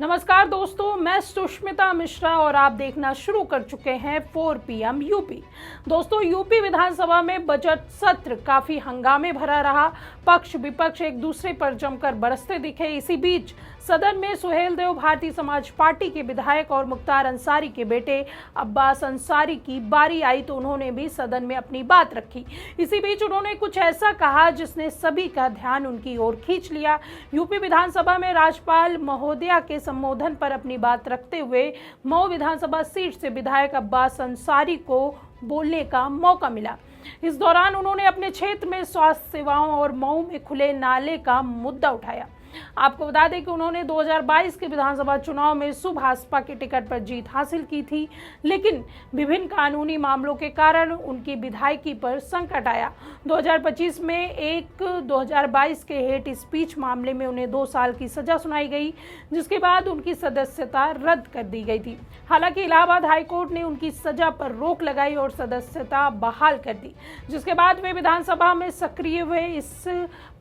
नमस्कार दोस्तों, मैं सुष्मिता मिश्रा और आप देखना शुरू कर चुके हैं 4 PM यूपी। दोस्तों, यूपी विधानसभा में बजट सत्र काफी हंगामे भरा रहा। पक्ष विपक्ष एक दूसरे पर जमकर बरसते दिखे। इसी बीच सदन में सुहेल देव भारतीय समाज पार्टी के विधायक और मुख्तार अंसारी के बेटे अब्बास अंसारी की बारी आई तो उन्होंने भी सदन में अपनी बात रखी। इसी बीच उन्होंने कुछ ऐसा कहा जिसने सभी का ध्यान उनकी ओर खींच लिया। यूपी विधानसभा में राज्यपाल महोदया के संबोधन पर अपनी बात रखते हुए मऊ विधानसभा सीट से विधायक अब्बास अंसारी को बोलने का मौका मिला। इस दौरान उन्होंने अपने क्षेत्र में स्वास्थ्य सेवाओं और मऊ में खुले नाले का मुद्दा उठाया। आपको बता दें कि उन्होंने 2022 के विधानसभा चुनाव में भाजपा के टिकट पर जीत हासिल की थी, लेकिन विभिन्न कानूनी मामलों के कारण उनकी विधायकी पर संकट आया। 2025 में 2022 के हेट स्पीच मामले में उन्हें 2 साल की सजा सुनाई गई, जिसके बाद उनकी सदस्यता रद्द कर दी गई थी। हालांकि इलाहाबाद हाईकोर्ट ने उनकी सजा पर रोक लगाई और सदस्यता बहाल कर दी, जिसके बाद वे विधानसभा में सक्रिय हुए। इस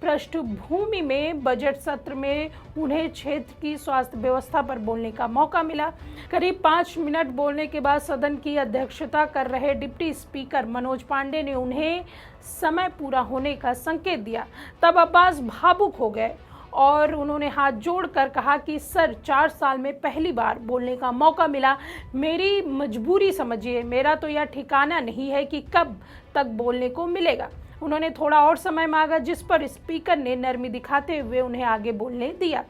पृष्ठभूमि में बजट सत्र में उन्हें क्षेत्र की स्वास्थ्य व्यवस्था पर बोलने का मौका मिला। करीब 5 मिनट बोलने के बाद सदन की अध्यक्षता कर रहे डिप्टी स्पीकर मनोज पांडे ने उन्हें समय पूरा होने का संकेत दिया। तब अब्बास भावुक हो गए और उन्होंने हाथ जोड़कर कहा कि सर, 4 साल में पहली बार बोलने का मौका मिला। मेरी मजबूरी समझिए, मेरा तो यह ठिकाना नहीं है कि कब तक बोलने को मिलेगा। उन्होंने थोड़ा और समय मांगा, जिस पर स्पीकर ने नरमी दिखाते हुए उन्हें आगे बोलने दिया।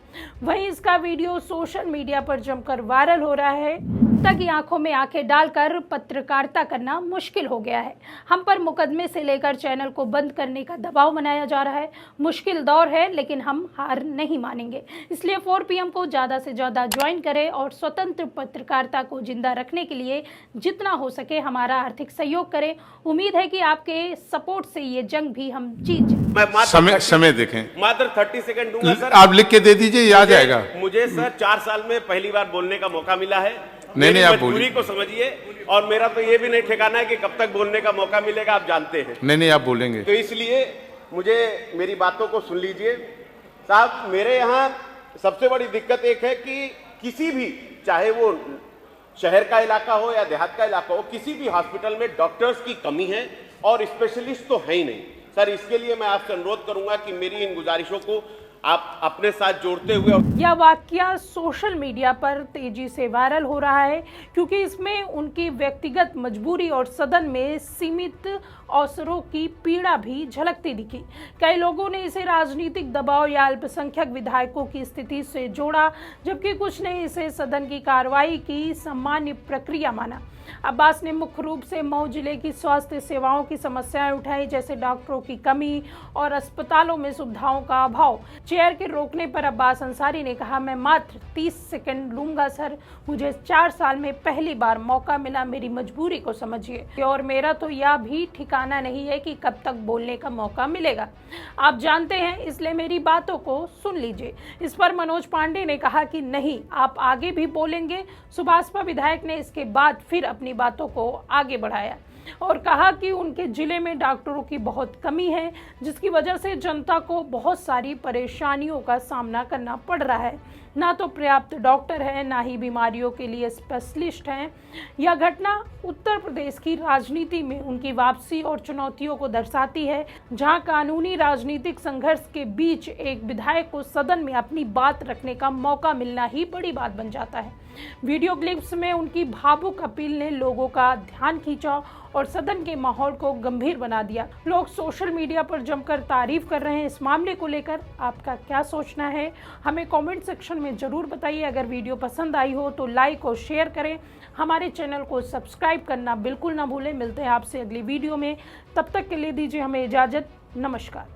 वहीं इसका वीडियो सोशल मीडिया पर जमकर वायरल हो रहा है। तक आंखों में आंखें डालकर पत्रकारिता करना मुश्किल हो गया है। हम पर मुकदमे से लेकर चैनल को बंद करने का दबाव बनाया जा रहा है। मुश्किल दौर है, लेकिन हम हार नहीं मानेंगे। इसलिए 4 PM को ज़्यादा से ज़्यादा ज्वाइन करें और स्वतंत्र पत्रकारिता को जिंदा रखने के लिए जितना हो सके हमारा आर्थिक सहयोग करें। उम्मीद है कि आपके सपोर्ट से ये जंग भी हम जीत जाएं। समय देखें, मात्र 30 सेकंड दूंगा सर। आप लिख के दे दीजिए, याद आएगा। मुझे सर 4 साल में पहली बार बोलने का मौका मिला है। नहीं, आप मजबूरी को समझिए, और मेरा तो ये भी नहीं ठिकाना है कि कब तक बोलने का मौका मिलेगा, आप जानते हैं। नहीं, आप बोलेंगे। तो इसलिए मुझे मेरी बातों को सुन लीजिए साहब। मेरे यहाँ सबसे बड़ी दिक्कत एक है कि किसी भी, चाहे वो शहर का इलाका हो या देहात का इलाका हो, किसी भी हॉस्पिटल में डॉक्टर्स की कमी है और स्पेशलिस्ट तो है ही नहीं सर। इसके लिए मैं आपसे अनुरोध करूंगा कि मेरी इन गुजारिशों को आप अपने साथ जोड़ते हुए। यह वाकया सोशल मीडिया पर तेजी से वायरल हो रहा है, क्योंकि इसमें उनकी व्यक्तिगत मजबूरी और सदन में सीमित अवसरों की पीड़ा भी झलकती दिखी। कई लोगों ने इसे राजनीतिक दबाव या अल्पसंख्यक विधायकों की स्थिति से जोड़ा, जबकि कुछ ने इसे सदन की कार्रवाई की सामान्य प्रक्रिया माना। अब्बास ने मुख्य रूप से मऊ जिले की स्वास्थ्य सेवाओं की समस्याएं उठाई, जैसे डॉक्टरों की कमी और अस्पतालों में सुविधाओं का अभाव। चेयर के रोकने पर अब्बास अंसारी ने कहा, मैं मात्र 30 सेकंड लूंगा सर। मुझे 4 साल में पहली बार मौका मिला, मेरी मजबूरी को समझिए। और मेरा तो यह भी ठिकाना नहीं है कि कब तक बोलने का मौका मिलेगा, आप जानते हैं, इसलिए मेरी बातों को सुन लीजिए। इस पर मनोज पांडे ने कहा कि नहीं, आप आगे भी बोलेंगे। भाजपा विधायक ने इसके बाद फिर अपनी बातों को आगे बढ़ाया और कहा कि उनके जिले में डॉक्टरों की बहुत कमी है, जिसकी वजह से जनता को बहुत सारी परेशानियों का सामना करना पड़ रहा है। ना तो पर्याप्त डॉक्टर है, ना ही बीमारियों के लिए स्पेशलिस्ट हैं। यह घटना उत्तर प्रदेश की राजनीति में उनकी वापसी और चुनौतियों को दर्शाती है, जहां कानूनी राजनीतिक संघर्ष के बीच एक विधायक को सदन में अपनी बात रखने का मौका मिलना ही बड़ी बात बन जाता है। वीडियो क्लिप्स में उनकी भावुक अपील ने लोगों का ध्यान खींचा और सदन के माहौल को गंभीर बना दिया। लोग सोशल मीडिया पर जमकर तारीफ कर रहे हैं। इस मामले को लेकर आपका क्या सोचना है, हमें कमेंट सेक्शन में जरूर बताइए। अगर वीडियो पसंद आई हो तो लाइक और शेयर करें। हमारे चैनल को सब्सक्राइब करना बिल्कुल ना भूलें। मिलते हैं आपसे अगली वीडियो में, तब तक के लिए दीजिए हमें इजाज़त। नमस्कार।